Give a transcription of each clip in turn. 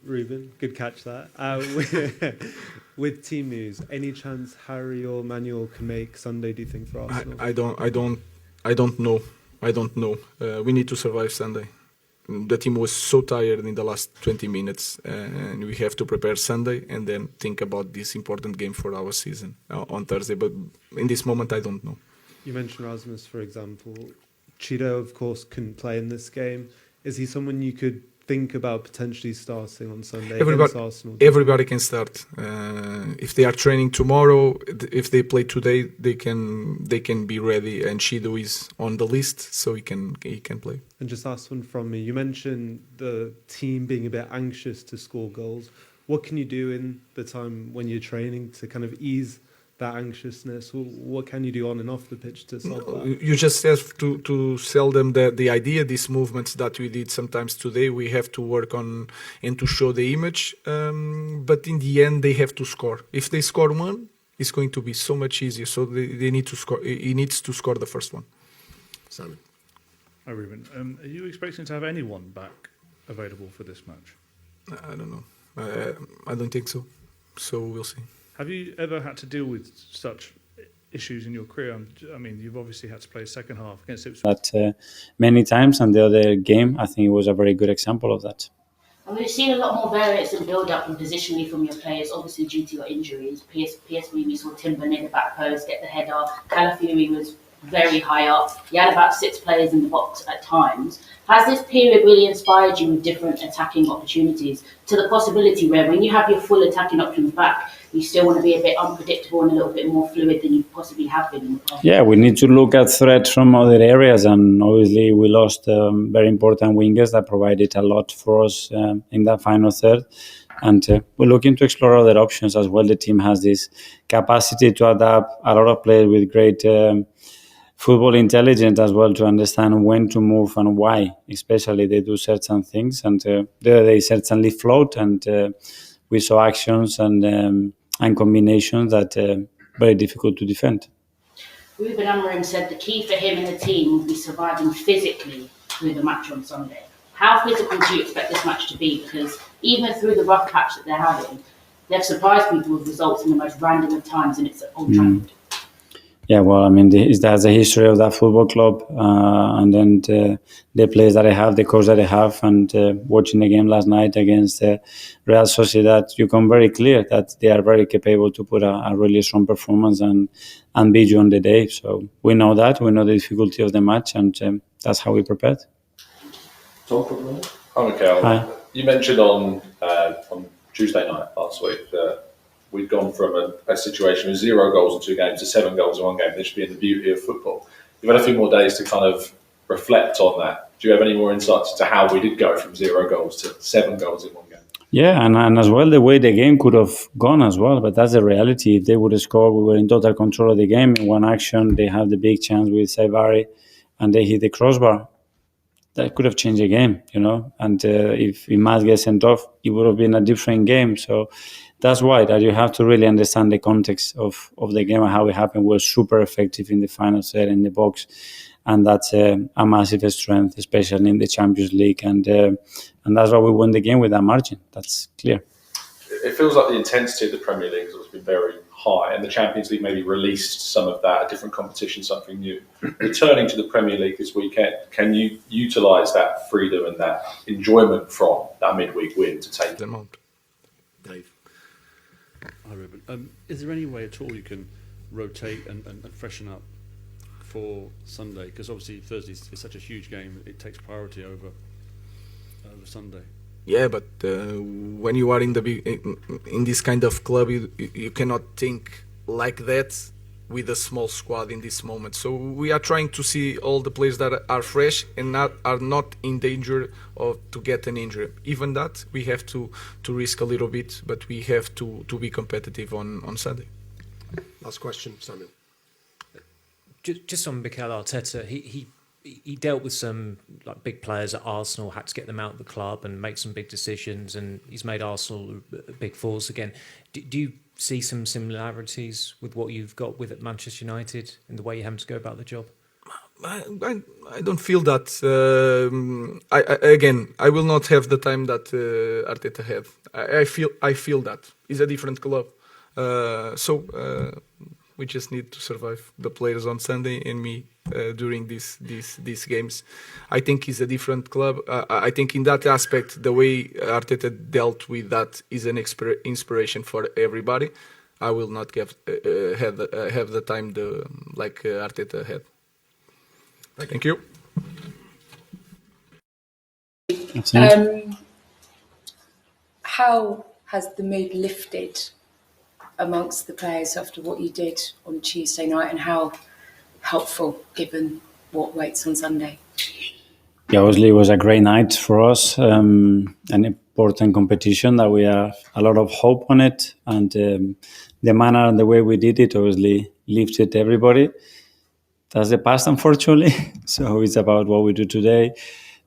Ruben, good catch that. With team news, any chance Harry or Manuel can make Sunday? Do you think for Arsenal? I don't know. I don't know. We need to survive Sunday. The team was so tired in the last 20 minutes, and we have to prepare Sunday and then think about this important game for our season on Thursday. But in this moment, I don't know. You mentioned Rasmus, for example. Cheeto, of course, couldn't play in this game. Is he someone you could think about potentially starting on Sunday against Arsenal? Everybody can start. If they are training tomorrow, if they play today, they can be ready. And Cheeto is on the list, so he can play. And just last one from me. You mentioned the team being a bit anxious to score goals. What can you do in the time when you're training to kind of ease that anxiousness? What can you do on and off the pitch to solve that? You just have to sell them the idea, these movements that we did sometimes today. We have to work on and to show the image. But in the end, they have to score. If they score one, it's going to be so much easier. So they need to score. He needs to score the first one. Simon. Hi, Ruben. Are you expecting to have anyone back available for this match? I don't know. I don't think so. So we'll see. Have you ever had to deal with such issues in your career? I mean, you've obviously had to play a second half against Ipswich. That many times, and the other game, I think it was a very good example of that. And we've seen a lot more variance in build-up and positionally from your players, obviously due to your injuries. PSV, we saw Timber near the back post, get the header. Calafiori was very high up. You had about 6 players in the box at times. Has this period really inspired you with different attacking opportunities to the possibility where when you have your full attacking options back, you still want to be a bit unpredictable and a little bit more fluid than you possibly have been in the past? Yeah, we need to look at threats from other areas, and obviously we lost very important wingers that provided a lot for us in that final third. And we're looking to explore other options as well. The team has this capacity to adapt, a lot of players with great football intelligence as well to understand when to move and why, especially they do certain things. And they certainly float, and we saw actions and combinations that very difficult to defend. Ruben Amorim said the key for him and the team will be surviving physically through the match on Sunday. How physical do you expect this match to be? Because even through the rough patch that they're having, they've surprised people with results in the most random of times, and it's at Old Trafford. Yeah, well, I mean, that's the history of that football club, and then the players that I have, the coach that I have, and watching the game last night against Real Sociedad, you come very clear that they are very capable to put a really strong performance and beat you on the day. So we know that, we know the difficulty of the match, and that's how we prepared. Hi, Mikel. Hi. You mentioned on Tuesday night last week that we'd gone from a situation with 0 goals in 2 games to 7 goals in 1 game. This being the beauty of football. You've had a few more days to kind of reflect on that. Do you have any more insights into how we did go from 0 goals to 7 goals in 1 game? Yeah, and as well the way the game could have gone as well, but that's the reality. If they would have scored, we were in total control of the game. In one action, they have the big chance with Rivalry, and they hit the crossbar. That could have changed the game, you know. And if Imaz gets sent off, it would have been a different game. So that's why that you have to really understand the context of the game and how it happened. We're super effective in the final set in the box, and that's a massive strength, especially in the Champions League. And that's why we won the game with that margin. That's clear. It feels like the intensity of the Premier League has been very high, and the Champions League maybe released some of that, a different competition, something new. Returning to the Premier League this weekend, can you utilise that freedom and that enjoyment from that midweek win to take them on? Dave. Hi, Ruben. Is there any way at all you can rotate and freshen up for Sunday? Because obviously Thursday is such a huge game; it takes priority over Sunday. Yeah, but when you are in this kind of club, you cannot think like that with a small squad in this moment. So we are trying to see all the players that are fresh and are not in danger of to get an injury. Even that we have to risk a little bit, but we have to be competitive on Sunday. Last question, Simon. Just on Mikel Arteta, he dealt with some like big players at Arsenal, had to get them out of the club and make some big decisions, and he's made Arsenal a big force again. Do you see some similarities with what you've got with at Manchester United in the way you have to go about the job? I don't feel that. I will not have the time that Arteta had. I feel that it's a different club. We just need to survive the players on Sunday and me during these games. I think it's a different club. I think in that aspect, the way Arteta dealt with that is an inspiration for everybody. I will not have the time like Arteta had. Thank you. How has the mood lifted amongst the players after what you did on Tuesday night, and how helpful given what waits on Sunday? Yeah, obviously it was a great night for us, an important competition that we have a lot of hope on it, and the manner and the way we did it obviously lifted everybody. That's the past, unfortunately. So it's about what we do today,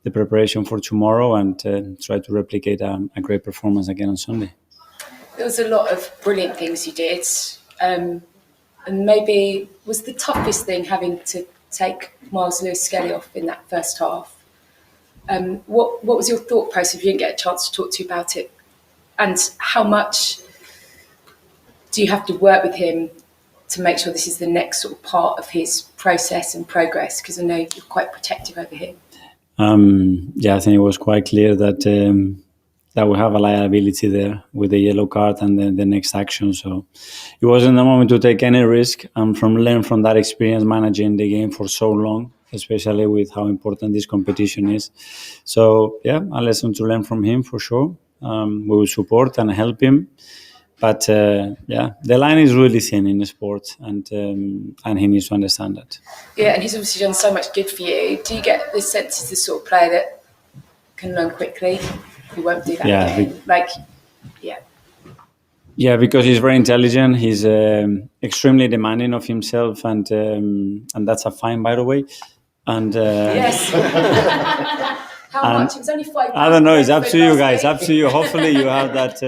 the preparation for tomorrow, and try to replicate a great performance again on Sunday. There was a lot of brilliant things you did, and maybe was the toughest thing having to take Miles Lewis-Skelly off in that first half. What was your thought process if you didn't get a chance to talk to you about it? And how much do you have to work with him to make sure this is the next sort of part of his process and progress? Because I know you're quite protective over him. I think it was quite clear that we have a liability there with the yellow card and the next action. So it wasn't the moment to take any risk and learn from that experience managing the game for so long, especially with how important this competition is. So a lesson to learn from him for sure. We will support and help him. But the line is really thin in the sport, and he needs to understand that. Yeah, and he's obviously done so much good for you. Do you get the sense he's the sort of player that can learn quickly? He won't do that again. Yeah, because he's very intelligent. He's extremely demanding of himself, and that's a fine, by the way. And yes. How much? It was only £5. I don't know. It's up to you guys. Up to you. Hopefully, you have that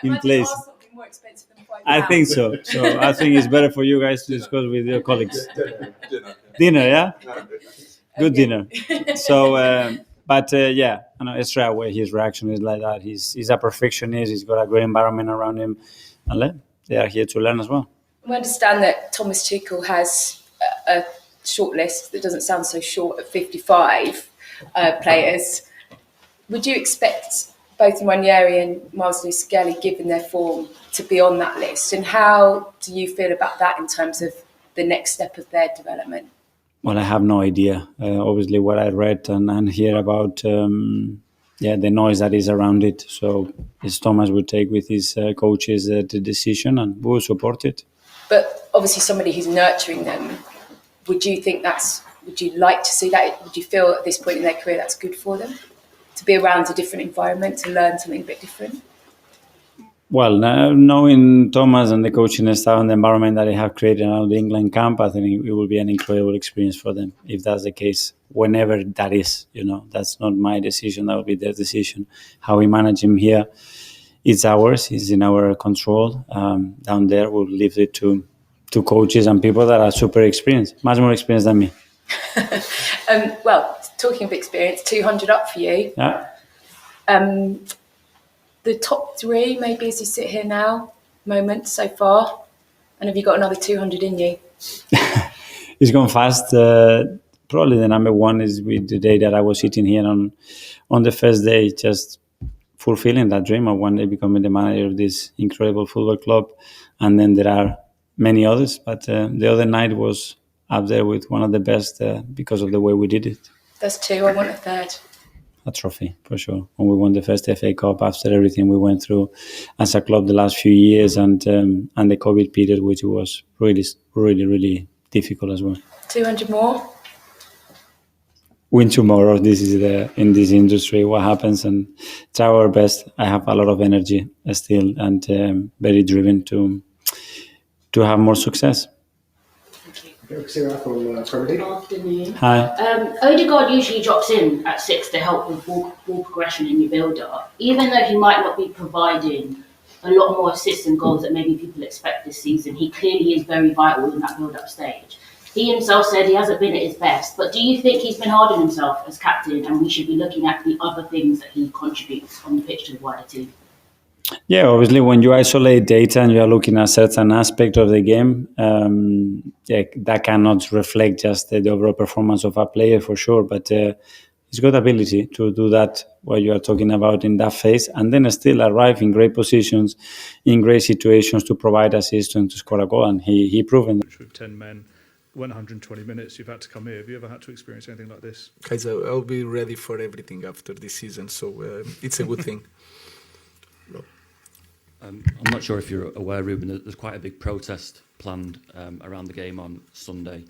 in place. More expensive than £5. I think so. So I think it's better for you guys to discuss with your colleagues. Dinner, yeah? Good dinner. So, I know straight away his reaction is like that. He's a perfectionist. He's got a great environment around him. And they are here to learn as well. We understand that Thomas Tuchel has a short list that doesn't sound so short of 55 players. Would you expect both Ranieri and Miles Lewis-Skelly, given their form, to be on that list? And how do you feel about that in terms of the next step of their development? Well, I have no idea. Obviously, what I read and hear about, the noise that is around it. So, as Thomas would take with his coaches the decision, and we will support it. But obviously, somebody who's nurturing them, would you like to see that? Would you feel at this point in their career that's good for them? To be around a different environment, to learn something a bit different? Well, knowing Thomas and the coaching staff and the environment that they have created around the England camp, I think it will be an incredible experience for them, if that's the case, whenever that is. That's not my decision, that will be their decision. How we manage him here, it's ours, it's in our control. Down there, we'll leave it to coaches and people that are super experienced, much more experienced than me. Well, talking of experience, 200 up for you. Yeah. The top three, maybe as you sit here now, moments so far, and have you got another 200 in you? It's gone fast. Probably the number one is with the day that I was sitting here on the first day, just fulfilling that dream of one day becoming the manager of this incredible football club. And then there are many others, but the other night was up there with one of the best because of the way we did it. That's two. I want a third. A trophy, for sure. When we won the first FA Cup after everything we went through as a club the last few years, and the COVID period, which was really, really, really difficult as well. 200 more? Win tomorrow. This is in this industry what happens, and try our best. I have a lot of energy still, and very driven to have more success. Afternoon. Hi. Odegaard usually drops in at 6 to help with ball progression in your build-up, even though he might not be providing a lot more assists and goals that maybe people expect this season. He clearly is very vital in that build-up stage. He himself said he hasn't been at his best, but do you think he's been hard on himself as captain, and we should be looking at the other things that he contributes on the pitch to the wider team? Yeah, obviously, when you isolate data and you are looking at certain aspect of the game, that cannot reflect just the overall performance of a player for sure. But he's got ability to do that, what you are talking about in that phase, and then still arrive in great positions, in great situations to provide assist and to score a goal. And he proven that. With 10 men, went 120 minutes, you've had to come here. Have you ever had to experience anything like this? Guys, I'll be ready for everything after this season, so it's a good thing. I'm not sure if you're aware, Ruben, there's quite a big protest planned around the game on Sunday.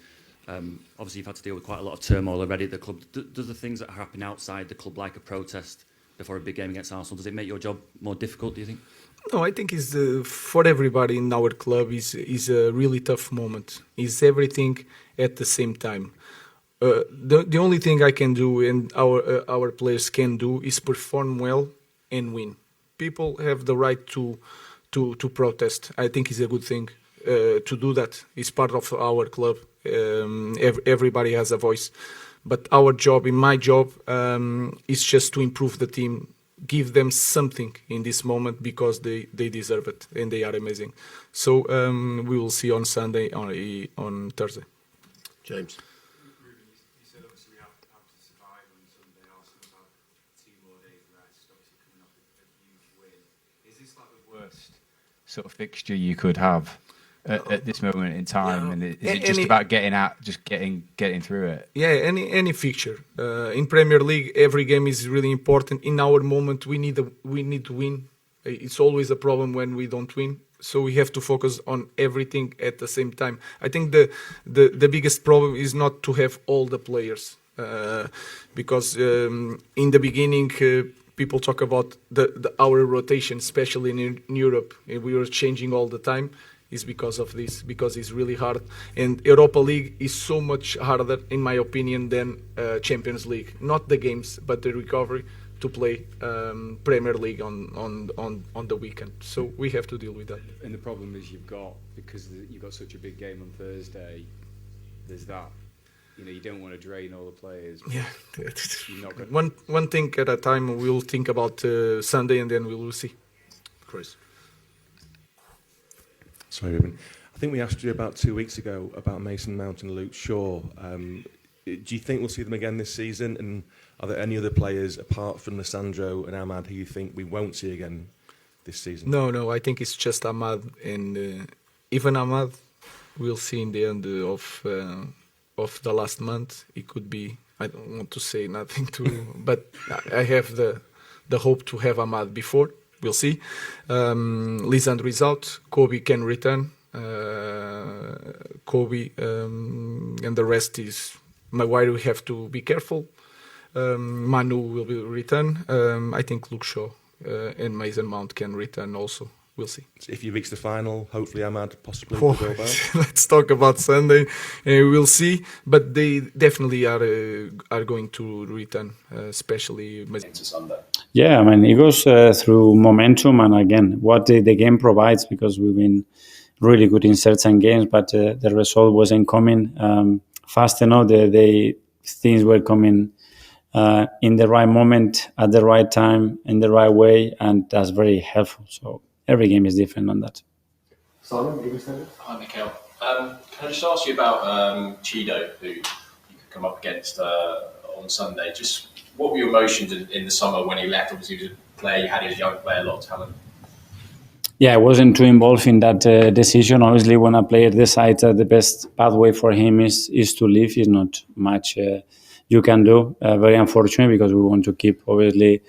Obviously, you've had to deal with quite a lot of turmoil already at the club. Does the things that are happening outside the club, like a protest before a big game against Arsenal, does it make your job more difficult, do you think? No, I think it's for everybody in our club is a really tough moment. It's everything at the same time. The only thing I can do and our players can do is perform well and win. People have the right to protest. I think it's a good thing to do that. It's part of our club. Everybody has a voice, but our job, in my job, is just to improve the team, give them something in this moment because they deserve it and they are amazing. So we will see on Sunday on Thursday. James. Sort of fixture you could have at this moment in time, and is it just about getting through it? Yeah, any fixture in Premier League, every game is really important. In our moment, we need to win. It's always a problem when we don't win, so we have to focus on everything at the same time. I think the biggest problem is not to have all the players, because in the beginning. People talk about our rotation, especially in Europe. We were changing all the time. Is because of this, because it's really hard. And Europa League is so much harder, in my opinion, than Champions League. Not the games, but the recovery to play Premier League on the weekend. So we have to deal with that. And the problem is you've got such a big game on Thursday. There's that. You don't want to drain all the players. Yeah, one thing at a time. We'll think about Sunday, and then we will see. Chris. Sorry, Ruben. I think we asked you about 2 weeks ago about Mason Mount and Luke Shaw. Do you think we'll see them again this season? And are there any other players apart from Lissandro and Ahmad who you think we won't see again this season? No. I think it's just Ahmad, and even Ahmad, we'll see in the end of the last month. It could be. I don't want to say nothing but I have the hope to have Ahmad before. We'll see. Lisandro is out. Kobe can return. Kobe and the rest is Maguire. We have to be careful. Manu will return. I think Luke Shaw and Mason Mount can return also. We'll see. So if you reach the final, hopefully Ahmad possibly will go back. Let's talk about Sunday. We'll see. But they definitely are going to return, especially into Sunday. Yeah, I mean, it goes through momentum and, again, what the game provides, because we've been really good in certain games, but the result wasn't coming fast enough. The things were coming in the right moment, at the right time, in the right way, and that's very helpful. So every game is different on that. Simon, you said it? Hi, Mikel. Can I just ask you about Chido, who you could come up against on Sunday? Just what were your emotions in the summer when he left? Obviously, he was a player, you had his young player, a lot of talent. Yeah, I wasn't too involved in that decision. Obviously, when a player decides that the best pathway for him is to leave, is not much you can do. Very unfortunate, because we want to keep, obviously,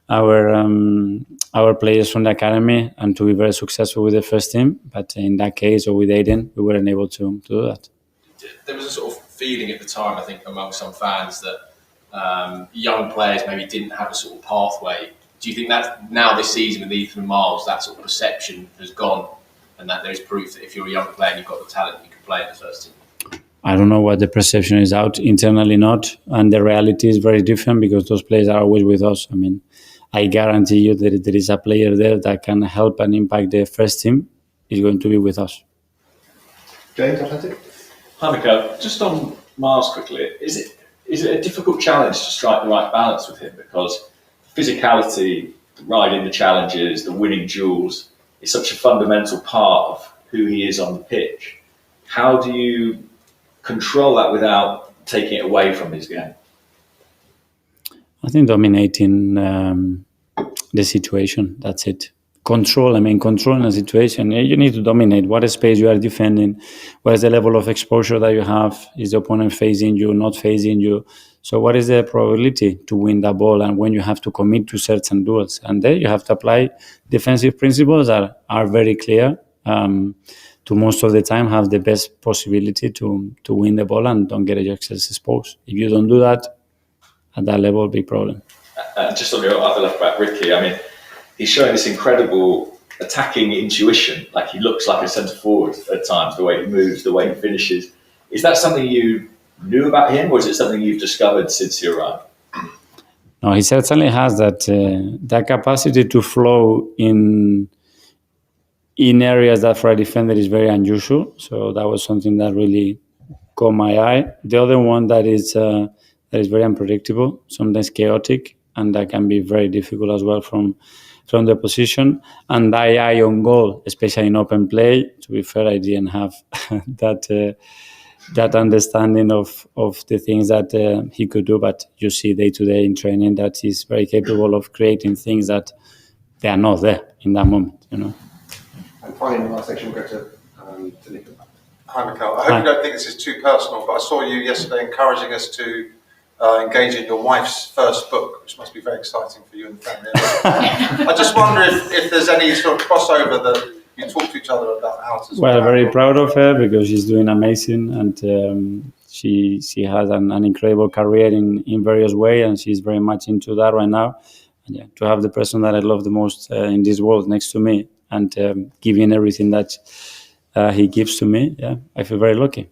our players from the academy and to be very successful with the first team. But in that case, or with Aiden, we weren't able to do that. There was a sort of feeling at the time, I think, among some fans that young players maybe didn't have a sort of pathway. Do you think that now this season with Ethan Miles, that sort of perception has gone, and that there's proof that if you're a young player and you've got the talent, you can play in the first team? I don't know what the perception is out internally, not, and the reality is very different, because those players are always with us. I mean, I guarantee you that there is a player there that can help and impact the first team is going to be with us. James, Athletic? Hi, Mikel. Just on Mars quickly, is it a difficult challenge to strike the right balance with him? Because physicality, riding the challenges, the winning duels, is such a fundamental part of who he is on the pitch. How do you control that without taking it away from his game? I think dominating the situation. That's it. Controlling a situation. You need to dominate what space you are defending, what is the level of exposure that you have, is the opponent facing you, not facing you. So what is the probability to win that ball, and when you have to commit to certain duels. And there you have to apply defensive principles that are very clear to most of the time have the best possibility to win the ball and don't get yourself exposed. If you don't do that, at that level, big problem. Just on your other left back, Ricky, I mean, he's showing this incredible attacking intuition. Like, he looks like a centre forward at times, the way he moves, the way he finishes. Is that something you knew about him, or is it something you've discovered since he arrived? No, he certainly has that capacity to flow in areas that for a defender is very unusual. So that was something that really caught my eye. The other one that is very unpredictable, sometimes chaotic, and that can be very difficult as well from the position. And that eye on goal, especially in open play. To be fair, I didn't have that understanding of the things that he could do, but you see day to day in training that he's very capable of creating things that they are not there in that moment, you know. And finally, in the last section, we'll go to Nick. Hi, Mikel. I hope you don't think this is too personal, but I saw you yesterday encouraging us to engage in your wife's first book, which must be very exciting for you and the family. I just wonder if there's any sort of crossover that you talk to each other about how to. Well, very proud of her because she's doing amazing, and she has an incredible career in various ways, and she's very much into that right now. And yeah, to have the person that I love the most in this world next to me and giving everything that he gives to me, yeah, I feel very lucky.